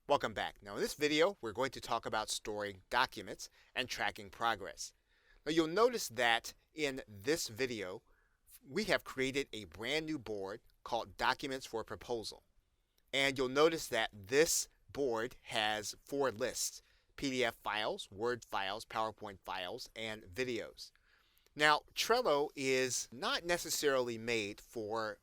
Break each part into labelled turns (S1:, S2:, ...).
S1: Welcome back. Now in this video, we're going to talk about storing documents and tracking progress. Now you'll notice that in this video, we have created a brand new board called Documents for Proposal. And you'll notice that this board has 4 lists: PDF files, Word files, PowerPoint files, and videos. Now Trello is not necessarily made for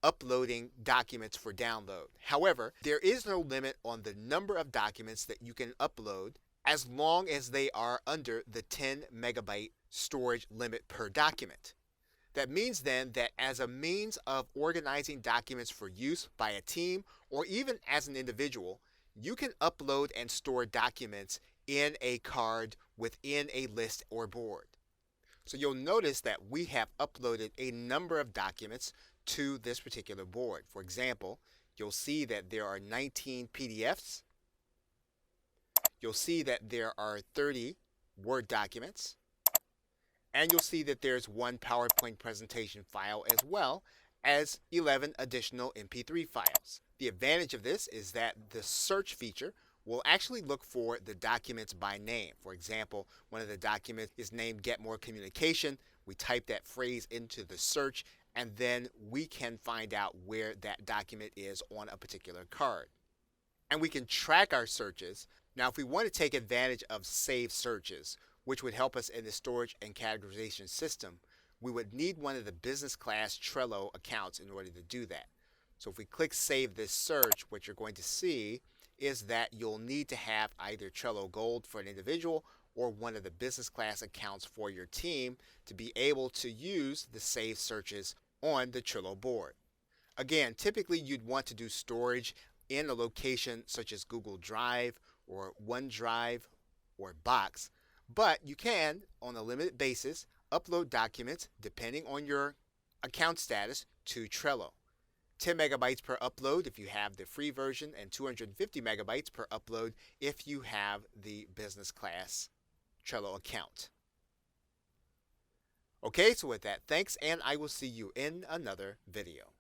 S1: uploading documents for download. However, there is no limit on the number of documents that you can upload as long as they are under the 10 megabyte storage limit per document. That means then that as a means of organizing documents for use by a team or even as an individual, you can upload and store documents in a card within a list or board. So you'll notice that we have uploaded a number of documents to this particular board. For example, you'll see that there are 19 PDFs. You'll see that there are 30 Word documents. And you'll see that there's one PowerPoint presentation file as well as 11 additional MP3 files. The advantage of this is that the search feature will actually look for the documents by name. For example, one of the documents is named Get More Communication. We type that phrase into the search and then we can find out where that document is on a particular card. And we can track our searches. Now, if we want to take advantage of saved searches, which would help us in the storage and categorization system, we would need one of the business class Trello accounts in order to do that. So if we click Save This Search, what you're going to see is that you'll need to have either Trello Gold for an individual or one of the business class accounts for your team to be able to use the saved searches on the Trello board. Again, typically you'd want to do storage in a location such as Google Drive or OneDrive or Box, but you can, on a limited basis, upload documents depending on your account status to Trello. 10 megabytes per upload if you have the free version, and 250 megabytes per upload if you have the business class Trello account. Okay, so with that, thanks, and I will see you in another video.